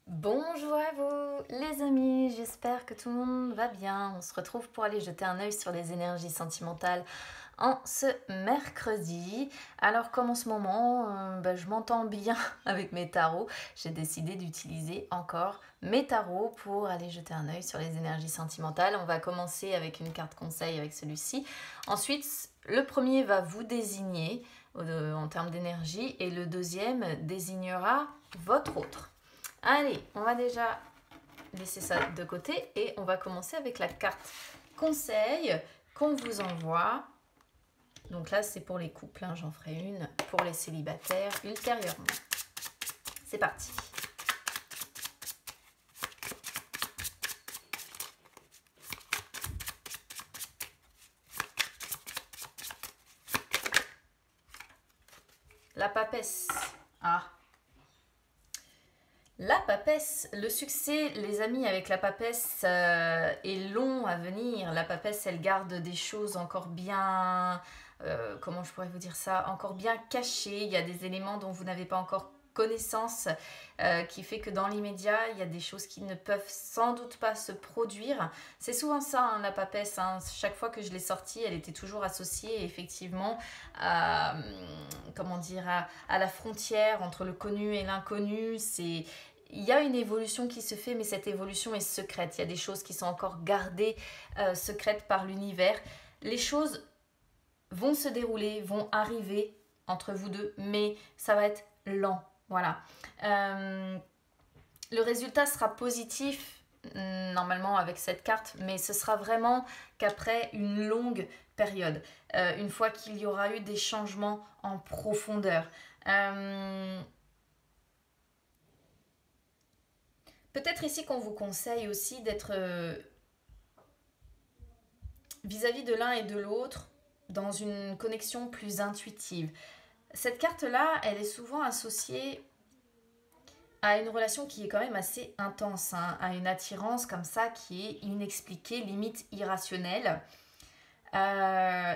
Bonjour à vous les amis, j'espère que tout le monde va bien. On se retrouve pour aller jeter un œil sur les énergies sentimentales en ce mercredi. Alors comme en ce moment, je m'entends bien avec mes tarots, j'ai décidé d'utiliser encore mes tarots pour aller jeter un œil sur les énergies sentimentales. On va commencer avec une carte conseil avec celui-ci. Ensuite, le premier va vous désigner en termes d'énergie et le deuxième désignera votre autre. Allez, on va déjà laisser ça de côté et on va commencer avec la carte conseil qu'on vous envoie. Donc là, c'est pour les couples, hein. J'en ferai une pour les célibataires ultérieurement. C'est parti. La papesse. Ah. La papesse, le succès, les amis, avec la papesse est long à venir. La papesse, elle garde des choses encore bien, comment je pourrais vous dire ça, encore bien cachées. Il y a des éléments dont vous n'avez pas encore connaissance, qui fait que dans l'immédiat, il y a des choses qui ne peuvent sans doute pas se produire. C'est souvent ça, hein, la papesse. Hein. Chaque fois que je l'ai sortie, elle était toujours associée effectivement à, comment dire, à la frontière entre le connu et l'inconnu. Il y a une évolution qui se fait, mais cette évolution est secrète. Il y a des choses qui sont encore gardées secrètes par l'univers. Les choses vont se dérouler, vont arriver entre vous deux, mais ça va être lent. Voilà. Le résultat sera positif, normalement, avec cette carte, mais ce sera vraiment qu'après une longue période, une fois qu'il y aura eu des changements en profondeur. Peut-être ici qu'on vous conseille aussi d'être vis-à-vis de l'un et de l'autre dans une connexion plus intuitive. Cette carte-là, elle est souvent associée à une relation qui est quand même assez intense, hein, à une attirance comme ça qui est inexpliquée, limite irrationnelle.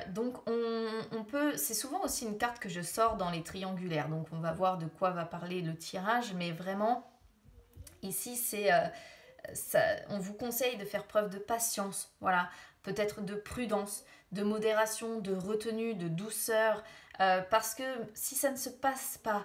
Donc on peut, c'est souvent aussi une carte que je sors dans les triangulaires, donc on va voir de quoi va parler le tirage, mais vraiment ici c'est on vous conseille de faire preuve de patience, voilà, peut-être de prudence, de modération, de retenue, de douceur, parce que si ça ne se passe pas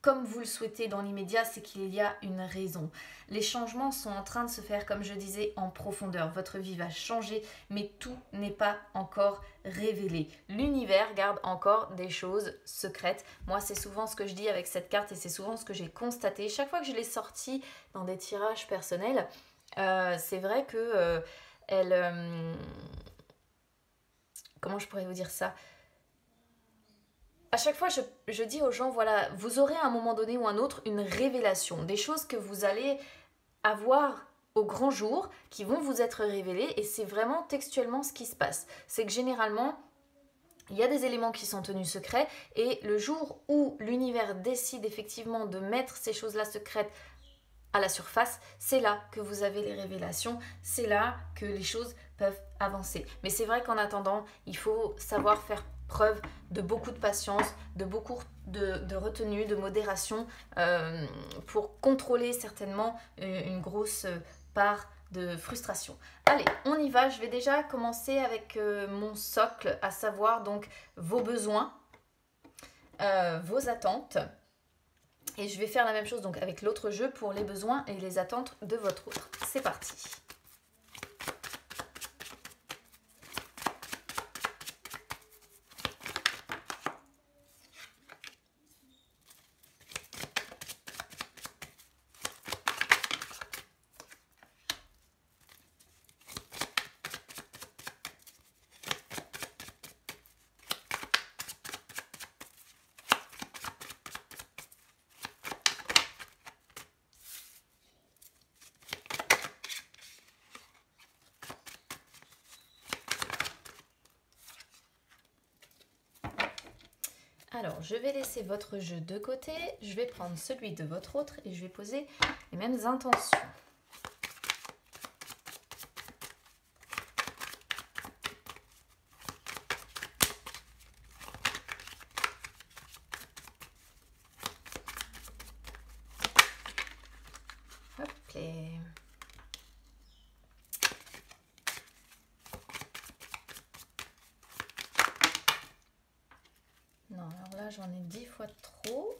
comme vous le souhaitez dans l'immédiat, c'est qu'il y a une raison. Les changements sont en train de se faire, comme je disais, en profondeur. Votre vie va changer, mais tout n'est pas encore révélé. L'univers garde encore des choses secrètes. Moi, c'est souvent ce que je dis avec cette carte et c'est souvent ce que j'ai constaté. Chaque fois que je l'ai sortie dans des tirages personnels, c'est vrai que elle... comment je pourrais vous dire ça ? À chaque fois, je dis aux gens, voilà, vous aurez à un moment donné ou un autre une révélation, des choses que vous allez avoir au grand jour, qui vont vous être révélées, et c'est vraiment textuellement ce qui se passe. C'est que généralement, il y a des éléments qui sont tenus secrets, et le jour où l'univers décide effectivement de mettre ces choses-là secrètes à la surface, c'est là que vous avez les révélations, c'est là que les choses peuvent avancer. Mais c'est vrai qu'en attendant, il faut savoir faire preuve de beaucoup de patience, de beaucoup de retenue, de modération pour contrôler certainement une grosse part de frustration. Allez, on y va. Je vais déjà commencer avec mon socle, à savoir donc vos besoins, vos attentes. Et je vais faire la même chose donc avec l'autre jeu pour les besoins et les attentes de votre autre. C'est parti. Alors, je vais laisser votre jeu de côté, je vais prendre celui de votre autre et je vais poser les mêmes intentions. plaît. Non, alors là, j'en ai 10 fois trop.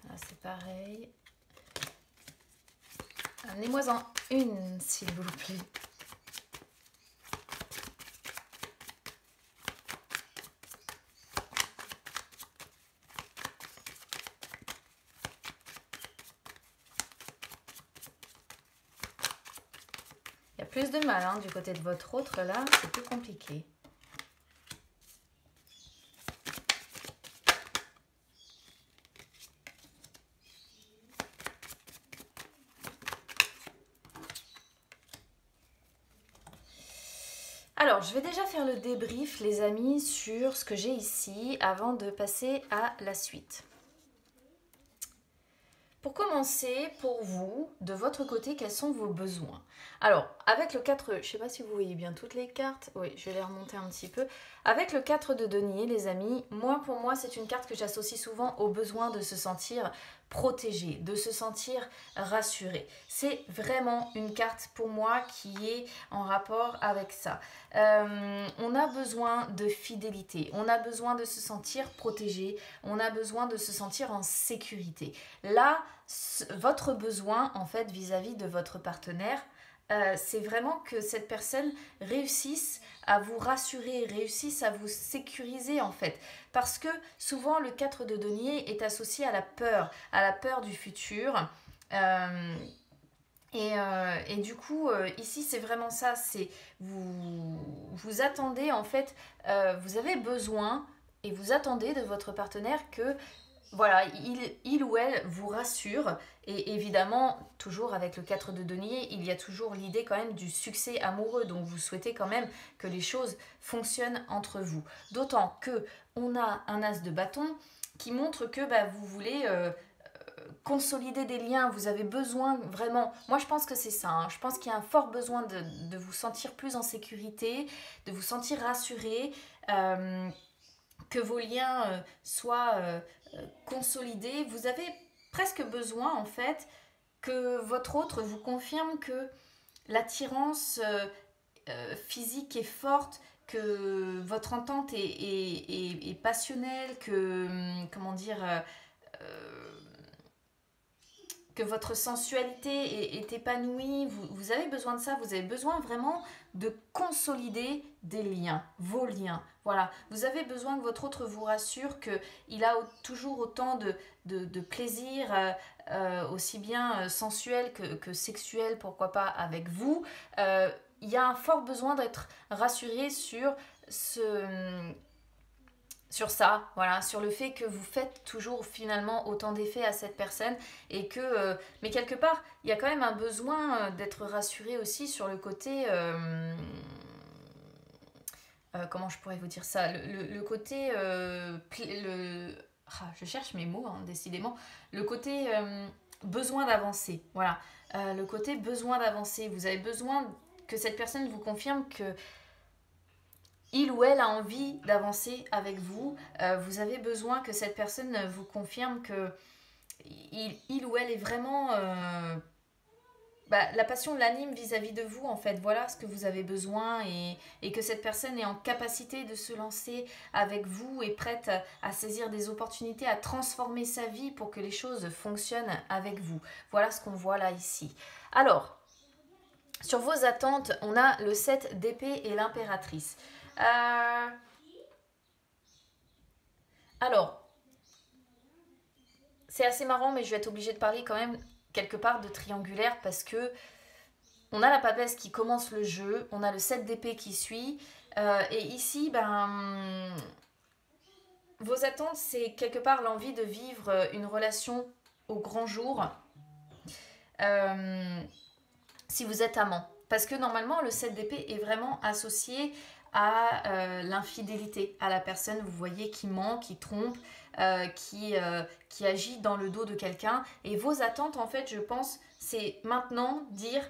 Là, c'est pareil. Amenez-moi-en une, s'il vous plaît. Il y a plus de mal hein, du côté de votre autre, là, c'est plus compliqué. Alors, je vais déjà faire le débrief, les amis, sur ce que j'ai ici avant de passer à la suite. Pour commencer, pour vous, de votre côté, quels sont vos besoins? Alors, avec le 4, je ne sais pas si vous voyez bien toutes les cartes. Oui, je vais les remonter un petit peu. Avec le 4 de denier, les amis, pour moi, c'est une carte que j'associe souvent au besoin de se sentir protégé, de se sentir rassuré. C'est vraiment une carte pour moi qui est en rapport avec ça. On a besoin de fidélité, on a besoin de se sentir protégé, on a besoin de se sentir en sécurité. Là, votre besoin en fait vis-à-vis de votre partenaire, c'est vraiment que cette personne réussisse à vous rassurer, réussisse à vous sécuriser en fait. Parce que souvent le 4 de denier est associé à la peur du futur. Et du coup, ici c'est vraiment ça, c'est vous attendez en fait, vous avez besoin et vous attendez de votre partenaire que voilà, il ou elle vous rassure. Et évidemment, toujours avec le 4 de denier, il y a toujours l'idée quand même du succès amoureux. Donc vous souhaitez quand même que les choses fonctionnent entre vous. D'autant que on a un as de bâton qui montre que vous voulez consolider des liens. Vous avez besoin vraiment, moi je pense que c'est ça, hein. Je pense qu'il y a un fort besoin de vous sentir plus en sécurité, de vous sentir rassuré, que vos liens soient consolidés. Vous avez presque besoin en fait que votre autre vous confirme que l'attirance physique est forte, que votre entente est passionnelle, que comment dire que votre sensualité est épanouie. Vous avez besoin de ça, vous avez besoin vraiment de consolider des liens, vos liens. Voilà, vous avez besoin que votre autre vous rassure qu'il a toujours autant de plaisir, aussi bien sensuel que sexuel, pourquoi pas, avec vous. Il y a un fort besoin d'être rassuré sur ça, voilà, sur le fait que vous faites toujours finalement autant d'effets à cette personne et que, mais quelque part, il y a quand même un besoin d'être rassuré aussi sur le côté, comment je pourrais vous dire ça, le côté, je cherche mes mots, hein, décidément, le côté besoin d'avancer, voilà, le côté besoin d'avancer, vous avez besoin que cette personne vous confirme que il ou elle a envie d'avancer avec vous. Vous avez besoin que cette personne vous confirme que il ou elle est vraiment... la passion l'anime vis-à-vis de vous, en fait. Voilà ce que vous avez besoin et que cette personne est en capacité de se lancer avec vous et prête à saisir des opportunités, à transformer sa vie pour que les choses fonctionnent avec vous. Voilà ce qu'on voit là, ici. Alors, sur vos attentes, on a le 7 d'épée et l'impératrice. Alors, c'est assez marrant, mais je vais être obligée de parler quand même quelque part de triangulaire parce que on a la papesse qui commence le jeu, on a le 7 d'épée qui suit, et ici, vos attentes, c'est quelque part l'envie de vivre une relation au grand jour, si vous êtes amant. Parce que normalement, le 7 d'épée est vraiment associé à l'infidélité, à la personne, vous voyez, qui ment, qui trompe, qui agit dans le dos de quelqu'un. Et vos attentes, en fait, je pense, c'est maintenant dire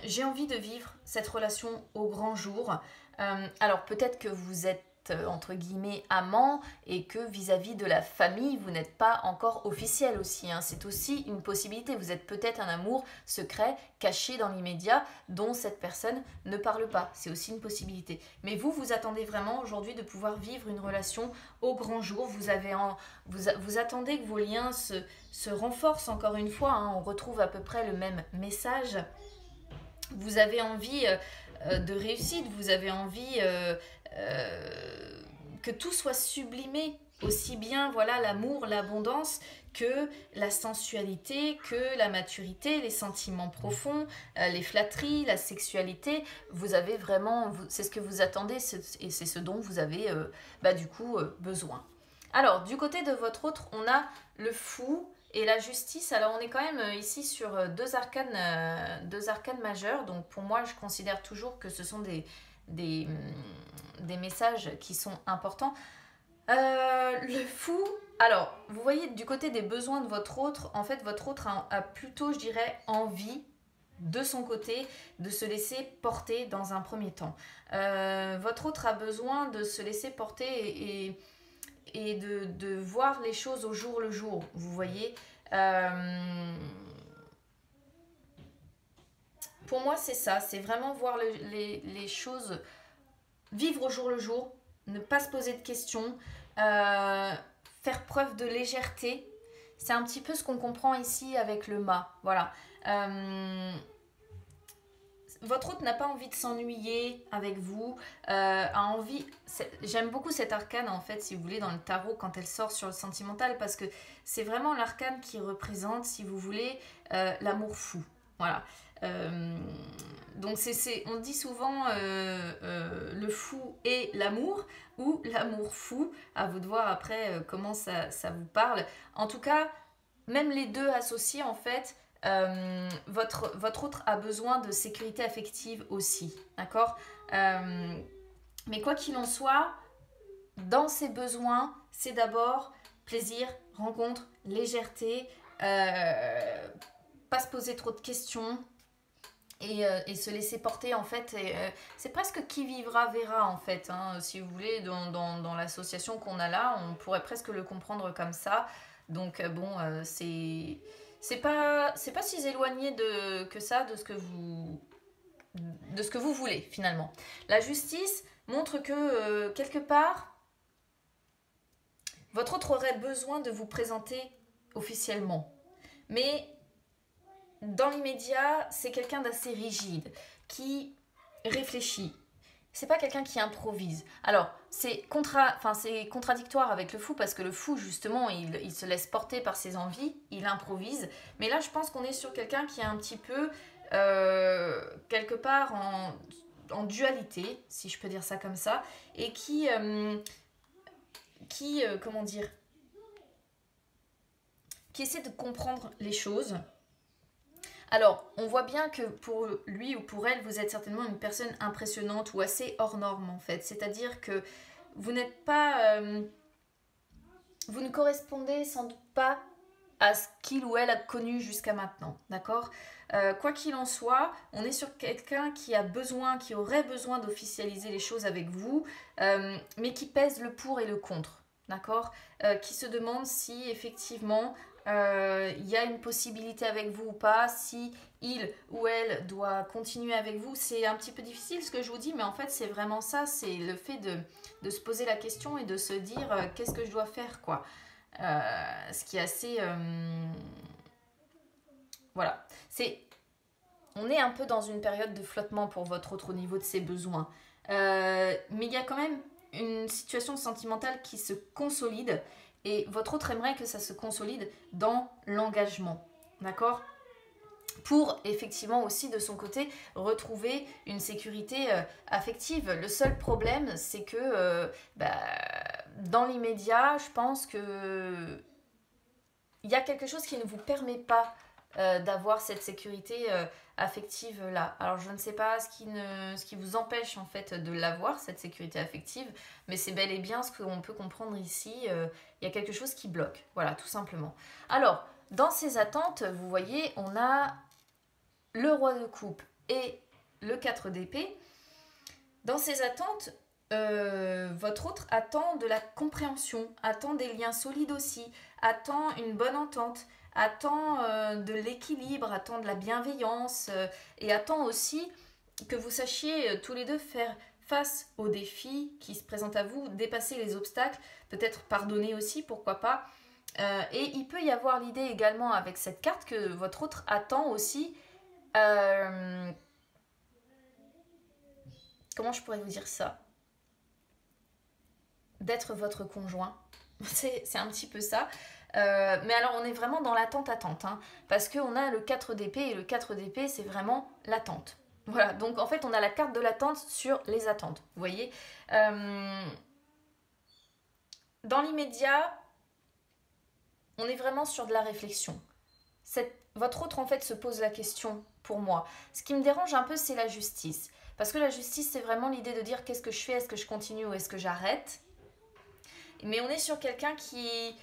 j'ai envie de vivre cette relation au grand jour. Alors peut-être que vous êtes entre guillemets amant et que vis-à-vis de la famille vous n'êtes pas encore officiel aussi, hein. C'est aussi une possibilité, vous êtes peut-être un amour secret caché dans l'immédiat dont cette personne ne parle pas, c'est aussi une possibilité, mais vous attendez vraiment aujourd'hui de pouvoir vivre une relation au grand jour. Vous attendez que vos liens se renforcent encore une fois, hein. On retrouve à peu près le même message. Vous avez envie de réussite, vous avez envie que tout soit sublimé, aussi bien voilà l'amour, l'abondance, que la sensualité, que la maturité, les sentiments profonds, les flatteries, la sexualité. Vous avez vraiment, c'est ce que vous attendez et c'est ce dont vous avez du coup besoin. Alors, du côté de votre autre, on a le fou et la justice. Alors, on est quand même ici sur deux arcanes majeurs. Donc, pour moi, je considère toujours que ce sont des messages qui sont importants. Le fou, alors, vous voyez, du côté des besoins de votre autre, en fait, votre autre a plutôt, je dirais, envie de son côté de se laisser porter dans un premier temps. Votre autre a besoin de se laisser porter et de voir les choses au jour le jour, vous voyez. Pour moi, c'est ça, c'est vraiment voir les choses, vivre au jour le jour, ne pas se poser de questions, faire preuve de légèreté. C'est un petit peu ce qu'on comprend ici avec le mât, voilà. Votre hôte n'a pas envie de s'ennuyer avec vous, a envie... J'aime beaucoup cette arcane, en fait, si vous voulez, dans le tarot, quand elle sort sur le sentimental, parce que c'est vraiment l'arcane qui représente, si vous voulez, l'amour fou. Voilà. Donc, on dit souvent le fou et l'amour, ou l'amour fou. À vous de voir après comment ça vous parle. En tout cas, même les deux associés, en fait... votre autre a besoin de sécurité affective aussi, d'accord. Mais quoi qu'il en soit, dans ses besoins, c'est d'abord plaisir, rencontre, légèreté, pas se poser trop de questions et se laisser porter, en fait. C'est presque qui vivra verra, en fait, hein, si vous voulez, dans l'association qu'on a là, on pourrait presque le comprendre comme ça. Donc bon, c'est pas si éloigné que ça de ce que vous voulez finalement. La justice montre que quelque part votre autre aurait besoin de vous présenter officiellement, mais dans l'immédiat c'est quelqu'un d'assez rigide qui réfléchit. C'est pas quelqu'un qui improvise. Alors, c'est contradictoire avec le fou, parce que le fou, justement, il se laisse porter par ses envies, il improvise. Mais là, je pense qu'on est sur quelqu'un qui est un petit peu, quelque part, en dualité, si je peux dire ça comme ça, et qui comment dire, qui essaie de comprendre les choses. Alors, on voit bien que pour lui ou pour elle, vous êtes certainement une personne impressionnante ou assez hors norme, en fait. C'est-à-dire que vous n'êtes pas... vous ne correspondez sans doute pas à ce qu'il ou elle a connu jusqu'à maintenant, d'accord. Quoi qu'il en soit, on est sur quelqu'un qui aurait besoin d'officialiser les choses avec vous, mais qui pèse le pour et le contre, d'accord, qui se demande si effectivement... il y a une possibilité avec vous ou pas, si il ou elle doit continuer avec vous. C'est un petit peu difficile ce que je vous dis, mais en fait c'est vraiment ça, c'est le fait de se poser la question et de se dire qu'est-ce que je dois faire, quoi. Ce qui est assez... voilà. On est un peu dans une période de flottement pour votre autre au niveau de ses besoins. Mais il y a quand même une situation sentimentale qui se consolide. Et votre autre aimerait que ça se consolide dans l'engagement, d'accord ? Pour effectivement aussi de son côté retrouver une sécurité affective. Le seul problème, c'est que dans l'immédiat, je pense que il y a quelque chose qui ne vous permet pas d'avoir cette sécurité affective là. Alors je ne sais pas ce qui vous empêche en fait de l'avoir, cette sécurité affective, mais c'est bel et bien ce qu'on peut comprendre ici. Il y a quelque chose qui bloque, voilà, tout simplement. Alors, dans ces attentes, vous voyez, on a le roi de coupe et le 4 d'épée, dans ces attentes, votre autre attend de la compréhension, attend des liens solides aussi, attend une bonne entente, attend de l'équilibre, attend de la bienveillance et attend aussi que vous sachiez tous les deux faire face aux défis qui se présentent à vous, dépasser les obstacles, peut-être pardonner aussi, pourquoi pas. Et il peut y avoir l'idée également avec cette carte que votre autre attend aussi... comment je pourrais vous dire ça? D'être votre conjoint. C'est un petit peu ça. Mais alors on est vraiment dans l'attente hein, parce qu'on a le 4 d'épée et le 4 d'épée c'est vraiment l'attente. Voilà, donc en fait on a la carte de l'attente sur les attentes, vous voyez. Dans l'immédiat, on est vraiment sur de la réflexion. Votre autre en fait se pose la question pour moi. Ce qui me dérange un peu c'est la justice. Parce que la justice c'est vraiment l'idée de dire qu'est-ce que je fais, est-ce que je continue ou est-ce que j'arrête. Mais on est sur quelqu'un qui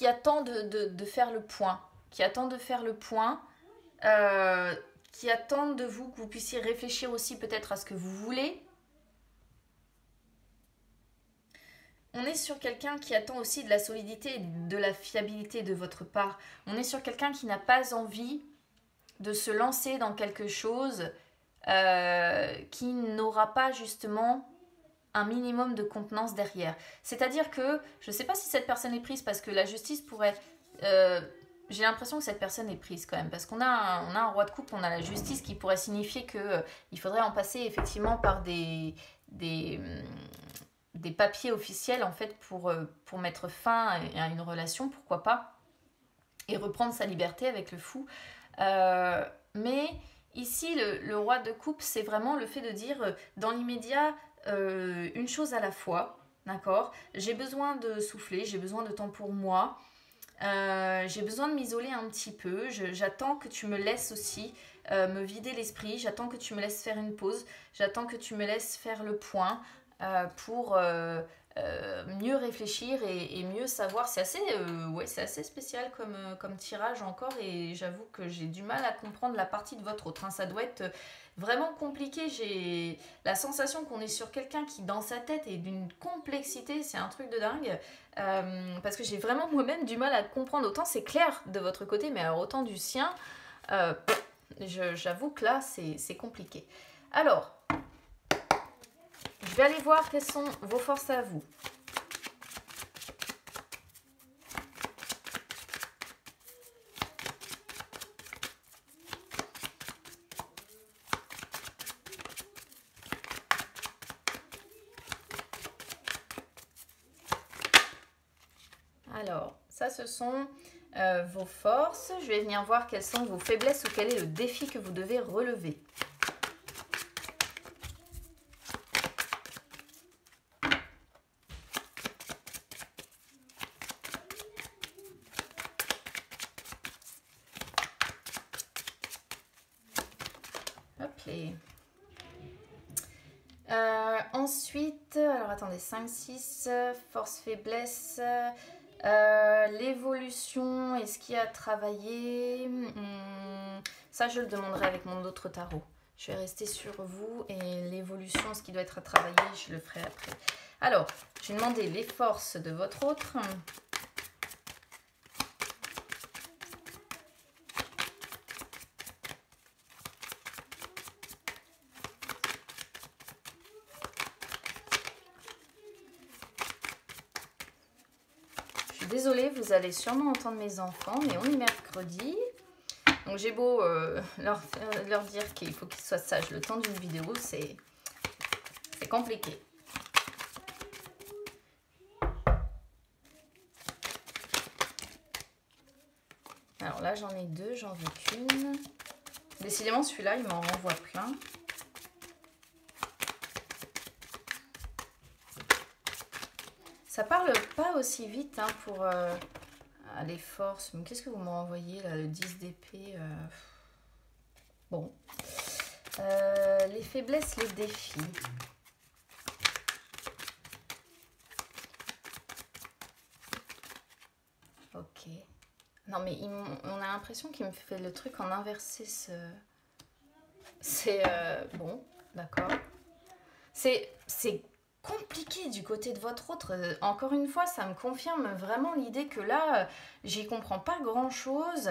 attend de faire le point. Qui attend de faire le point. Qui attend de vous que vous puissiez réfléchir aussi peut-être à ce que vous voulez. On est sur quelqu'un qui attend aussi de la solidité et de la fiabilité de votre part. On est sur quelqu'un qui n'a pas envie de se lancer dans quelque chose qui n'aura pas justement un minimum de contenance derrière. C'est-à-dire que, je ne sais pas si cette personne est prise parce que la justice pourrait... j'ai l'impression que cette personne est prise quand même, parce qu'on a un roi de coupe, on a la justice qui pourrait signifier qu'il faudrait en passer effectivement par des papiers officiels en fait pour mettre fin à une relation, pourquoi pas, et reprendre sa liberté avec le fou. Mais ici, le roi de coupe, c'est vraiment le fait de dire dans l'immédiat une chose à la fois, d'accord ? J'ai besoin de souffler, j'ai besoin de temps pour moi. J'ai besoin de m'isoler un petit peu, j'attends que tu me laisses aussi me vider l'esprit, j'attends que tu me laisses faire une pause, j'attends que tu me laisses faire le point pour mieux réfléchir et mieux savoir. C'est assez spécial comme tirage encore et j'avoue que j'ai du mal à comprendre la partie de votre autre. Ça doit être vraiment compliqué. J'ai la sensation qu'on est sur quelqu'un qui dans sa tête est d'une complexité, c'est un truc de dingue. Parce que j'ai vraiment moi-même du mal à comprendre. Autant c'est clair de votre côté, mais alors autant du sien, j'avoue que là c'est compliqué. Alors, je vais aller voir quelles sont vos forces à vous. Alors, ça ce sont vos forces. Je vais venir voir quelles sont vos faiblesses ou quel est le défi que vous devez relever. Ensuite, alors attendez, 5, 6, force, faiblesse, l'évolution, est-ce qu'il y a à travailler ça, je le demanderai avec mon autre tarot. Je vais rester sur vous et l'évolution, ce qui doit être à travailler, je le ferai après. Alors, je vais demander les forces de votre autre. Désolée, vous allez sûrement entendre mes enfants, mais on est mercredi. Donc j'ai beau leur dire qu'il faut qu'ils soient sages le temps d'une vidéo, c'est compliqué. Alors là, j'en ai deux, j'en veux qu'une. Décidément, celui-là, il m'en renvoie plein. Ça parle pas aussi vite hein, pour les forces. Mais qu'est-ce que vous m'envoyez là, le 10 d'épée Bon. Les faiblesses, les défis. Ok. Non mais on a l'impression qu'il me fait le truc en inversé ce... C'est bon, d'accord. C'est compliqué du côté de votre autre. Encore une fois, ça me confirme vraiment l'idée que là, j'y comprends pas grand-chose.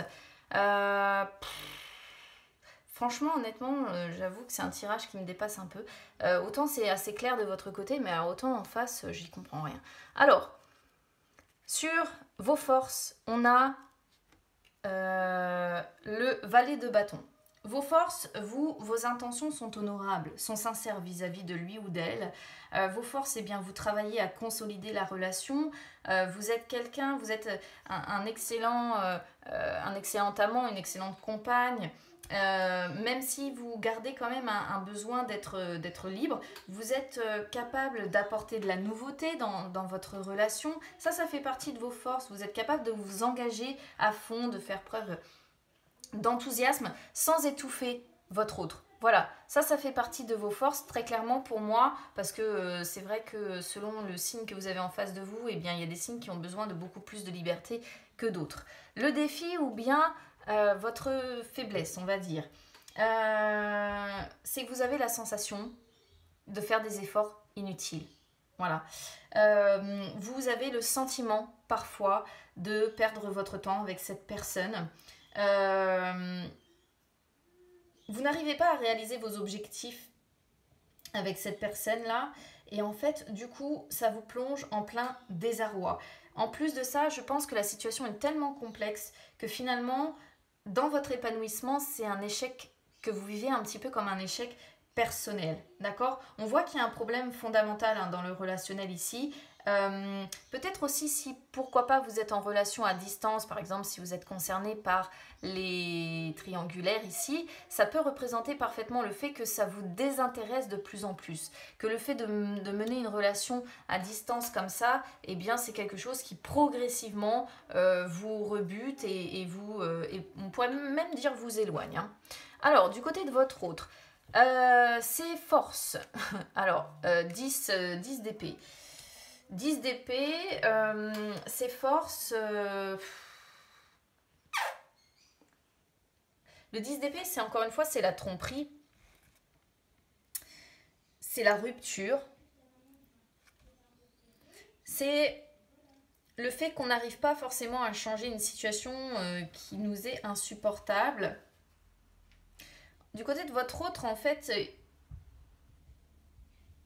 Franchement, honnêtement, j'avoue que c'est un tirage qui me dépasse un peu. Autant c'est assez clair de votre côté, mais autant en face, j'y comprends rien. Alors, sur vos forces, on a le valet de bâton. Vos forces, vos intentions sont honorables, sont sincères vis-à-vis de lui ou d'elle. Vos forces, eh bien, vous travaillez à consolider la relation. Vous êtes quelqu'un, vous êtes un excellent amant, une excellente compagne. Même si vous gardez quand même un besoin d'être libre, vous êtes capable d'apporter de la nouveauté dans votre relation. Ça fait partie de vos forces. Vous êtes capable de vous engager à fond, de faire preuve d'enthousiasme sans étouffer votre autre. Voilà, ça fait partie de vos forces très clairement pour moi, parce que c'est vrai que selon le signe que vous avez en face de vous, eh bien, il y a des signes qui ont besoin de beaucoup plus de liberté que d'autres. Le défi ou bien votre faiblesse, on va dire, c'est que vous avez la sensation de faire des efforts inutiles. Voilà. Vous avez le sentiment parfois de perdre votre temps avec cette personne. Vous n'arrivez pas à réaliser vos objectifs avec cette personne-là et en fait, du coup, ça vous plonge en plein désarroi. En plus de ça, je pense que la situation est tellement complexe que finalement, dans votre épanouissement, c'est un échec que vous vivez un petit peu comme un échec personnel, d'accord? On voit qu'il y a un problème fondamental dans le relationnel ici. Peut-être aussi si, pourquoi pas, vous êtes en relation à distance, par exemple si vous êtes concerné par les triangulaires ici, ça peut représenter parfaitement le fait que ça vous désintéresse de plus en plus, que le fait de mener une relation à distance comme ça, eh bien c'est quelque chose qui progressivement vous rebute et on pourrait même dire vous éloigne. Hein. Alors, du côté de votre autre, ses forces, alors 10 d'épée. 10 d'épée, ses forces... Le 10 d'épée, c'est encore une fois, c'est la tromperie. C'est la rupture. C'est le fait qu'on n'arrive pas forcément à changer une situation qui nous est insupportable. Du côté de votre autre, en fait,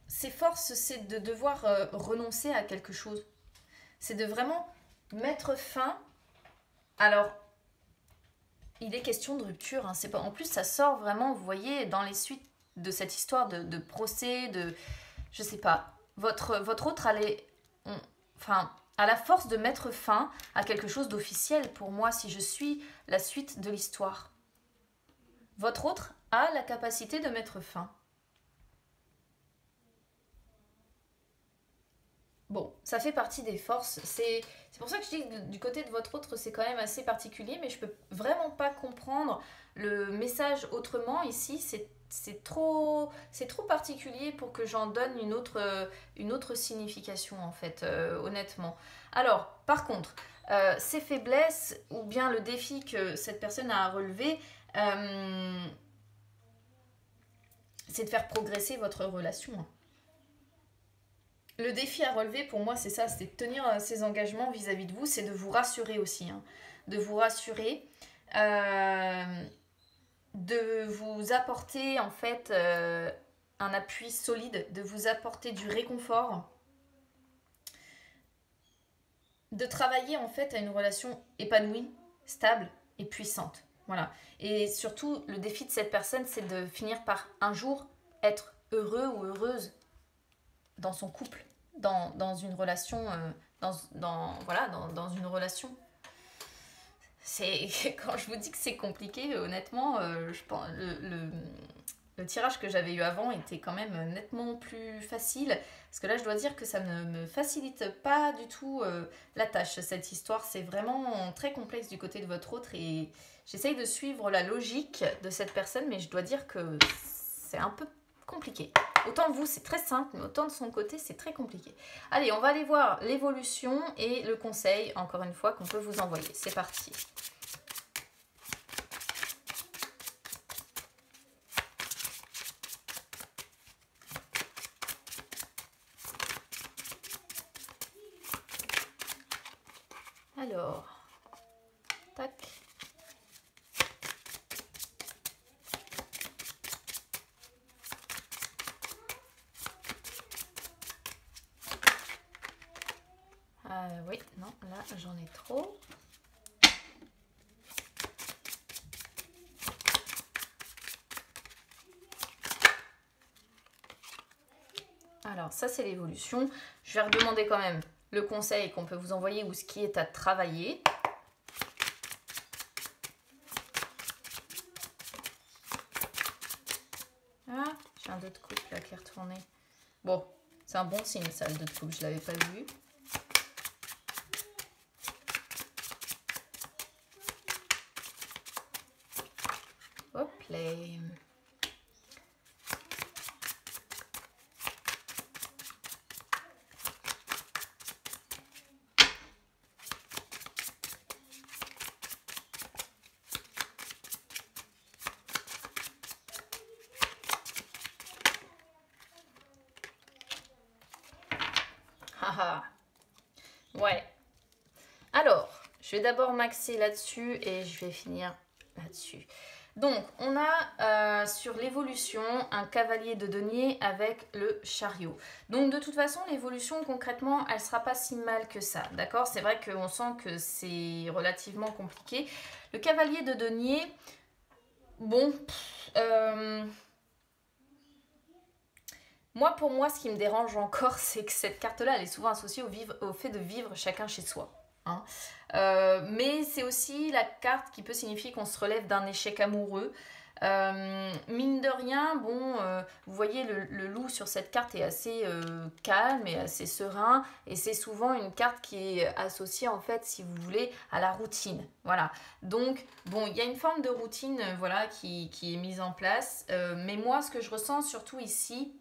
ses forces, c'est de devoir renoncer à quelque chose. C'est de vraiment mettre fin. Alors, il est question de rupture. Hein. C'est pas... En plus, ça sort vraiment, vous voyez, dans les suites de cette histoire de procès, de... Je sais pas. Votre autre allait... Enfin, a la force de mettre fin à quelque chose d'officiel pour moi, si je suis la suite de l'histoire. Votre autre a la capacité de mettre fin. Bon, ça fait partie des forces. C'est pour ça que je dis que du côté de votre autre, c'est quand même assez particulier, mais je peux vraiment pas comprendre le message autrement ici. C'est trop particulier pour que j'en donne une autre signification, en fait, honnêtement. Alors, par contre, ces faiblesses ou bien le défi que cette personne a à relever, c'est de faire progresser votre relation. Le défi à relever pour moi, c'est ça, c'est de tenir ses engagements vis-à-vis de vous, c'est de vous rassurer aussi, hein, de vous rassurer, de vous apporter en fait un appui solide, de vous apporter du réconfort, de travailler en fait à une relation épanouie, stable et puissante. Voilà. Et surtout, le défi de cette personne, c'est de finir par un jour être heureux ou heureuse dans son couple. Dans une relation dans une relation quand je vous dis que c'est compliqué, honnêtement, je pense le tirage que j'avais eu avant était quand même nettement plus facile, parce que là je dois dire que ça ne me facilite pas du tout la tâche. Cette histoire, c'est vraiment très complexe du côté de votre autre et j'essaye de suivre la logique de cette personne, mais je dois dire que c'est un peu compliqué. Autant vous, c'est très simple, mais autant de son côté, c'est très compliqué. Allez, on va aller voir l'évolution et le conseil, encore une fois, qu'on peut vous envoyer. C'est parti. Alors, tac. Oui, non, là j'en ai trop. Alors ça c'est l'évolution. Je vais redemander quand même le conseil qu'on peut vous envoyer ou ce qui est à travailler. Ah, j'ai un dos de coupe là qui est retourné. Bon, c'est un bon signe ça, le dos de coupe, je ne l'avais pas vu. Hop là. Ouais. Alors, je vais d'abord maxer là-dessus et je vais finir là-dessus. Donc, on a sur l'évolution un cavalier de denier avec le chariot. Donc, de toute façon, l'évolution, concrètement, elle ne sera pas si mal que ça. D'accord? C'est vrai qu'on sent que c'est relativement compliqué. Le cavalier de denier, bon... Moi, pour moi, ce qui me dérange encore, c'est que cette carte-là, elle est souvent associée au fait de vivre chacun chez soi. Hein. Mais c'est aussi la carte qui peut signifier qu'on se relève d'un échec amoureux. Mine de rien, bon, vous voyez, le loup sur cette carte est assez calme et assez serein. Et c'est souvent une carte qui est associée, en fait, si vous voulez, à la routine. Voilà. Donc, bon, il y a une forme de routine, voilà, qui est mise en place. Mais moi, ce que je ressens surtout ici,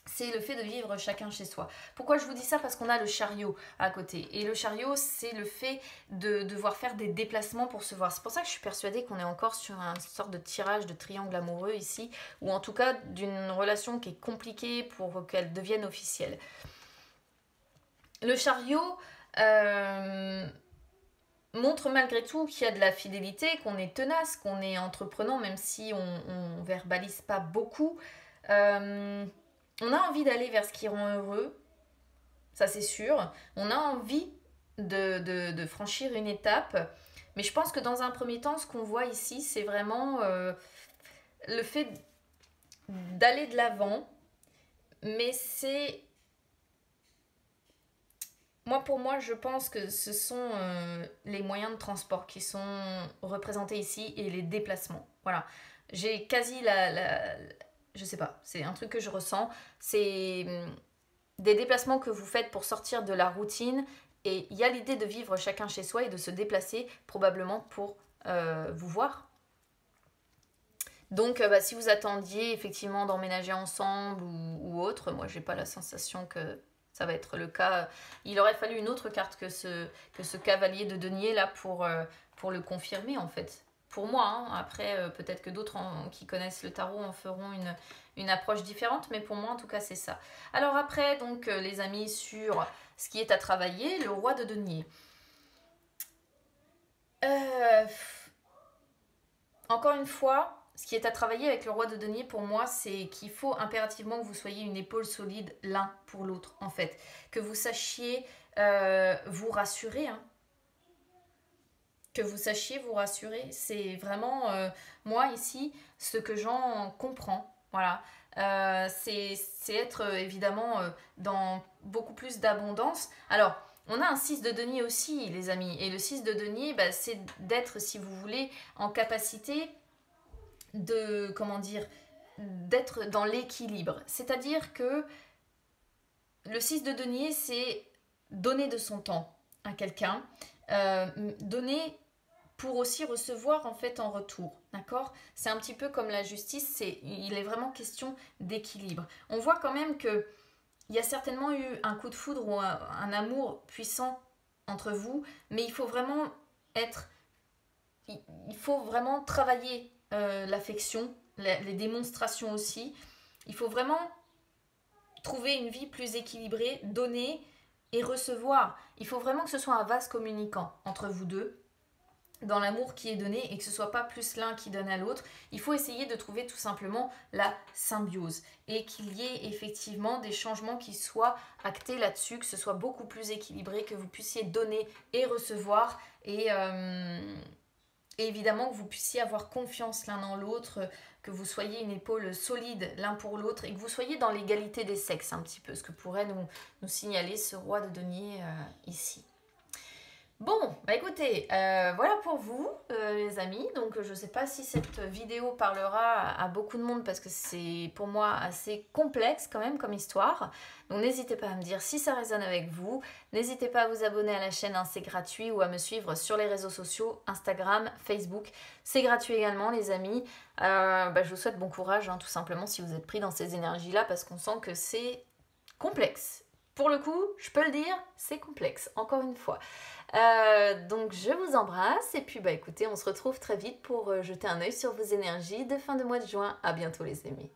c'est le fait de vivre chacun chez soi. Pourquoi je vous dis ça? Parce qu'on a le chariot à côté. Et le chariot, c'est le fait de devoir faire des déplacements pour se voir. C'est pour ça que je suis persuadée qu'on est encore sur une sorte de tirage de triangle amoureux ici, ou en tout cas d'une relation qui est compliquée pour qu'elle devienne officielle. Le chariot montre malgré tout qu'il y a de la fidélité, qu'on est tenace, qu'on est entreprenant, même si on verbalise pas beaucoup. On a envie d'aller vers ce qui rend heureux, ça c'est sûr. On a envie de franchir une étape. Mais je pense que dans un premier temps, ce qu'on voit ici, c'est vraiment le fait d'aller de l'avant. Mais c'est... Pour moi, je pense que ce sont les moyens de transport qui sont représentés ici et les déplacements. Voilà. J'ai quasi je sais pas, c'est un truc que je ressens. C'est des déplacements que vous faites pour sortir de la routine. Et il y a l'idée de vivre chacun chez soi et de se déplacer probablement pour vous voir. Donc, si vous attendiez effectivement d'emménager ensemble ou autre, moi, j'ai pas la sensation que ça va être le cas. Il aurait fallu une autre carte que ce cavalier de denier là pour le confirmer en fait. Pour moi, hein. Après, peut-être que d'autres qui connaissent le tarot en feront une approche différente, mais pour moi, en tout cas, c'est ça. Alors après, donc, les amis, sur ce qui est à travailler, le roi de denier. Encore une fois, ce qui est à travailler avec le roi de denier pour moi, c'est qu'il faut impérativement que vous soyez une épaule solide l'un pour l'autre, en fait. Que vous sachiez vous rassurer, hein. Que vous sachiez vous rassurer. C'est vraiment, moi ici, ce que j'en comprends. Voilà. C'est être évidemment dans beaucoup plus d'abondance. Alors, on a un 6 de denier aussi, les amis. Et le 6 de denier, bah, c'est d'être, si vous voulez, en capacité de, comment dire, d'être dans l'équilibre. C'est-à-dire que le 6 de denier, c'est donner de son temps à quelqu'un, donner pour aussi recevoir en fait en retour, d'accord? C'est un petit peu comme la justice, il est vraiment question d'équilibre. On voit quand même que il y a certainement eu un coup de foudre ou un amour puissant entre vous, mais il faut vraiment il faut vraiment travailler l'affection, les démonstrations aussi. Il faut vraiment trouver une vie plus équilibrée, donner et recevoir. Il faut vraiment que ce soit un vase communicant entre vous deux, dans l'amour qui est donné et que ce soit pas plus l'un qui donne à l'autre. Il faut essayer de trouver tout simplement la symbiose et qu'il y ait effectivement des changements qui soient actés là-dessus, que ce soit beaucoup plus équilibré, que vous puissiez donner et recevoir et évidemment que vous puissiez avoir confiance l'un dans l'autre, que vous soyez une épaule solide l'un pour l'autre et que vous soyez dans l'égalité des sexes un petit peu, ce que pourrait nous signaler ce roi de denier ici. Bon, bah écoutez, voilà pour vous les amis, donc je ne sais pas si cette vidéo parlera à beaucoup de monde parce que c'est pour moi assez complexe quand même comme histoire, donc n'hésitez pas à me dire si ça résonne avec vous, n'hésitez pas à vous abonner à la chaîne, hein, c'est gratuit, ou à me suivre sur les réseaux sociaux, Instagram, Facebook, c'est gratuit également les amis. Je vous souhaite bon courage hein, tout simplement si vous êtes pris dans ces énergies là parce qu'on sent que c'est complexe. Pour le coup, je peux le dire, c'est complexe, encore une fois. Donc je vous embrasse et puis écoutez, on se retrouve très vite pour jeter un œil sur vos énergies de fin de mois de juin. À bientôt les amis.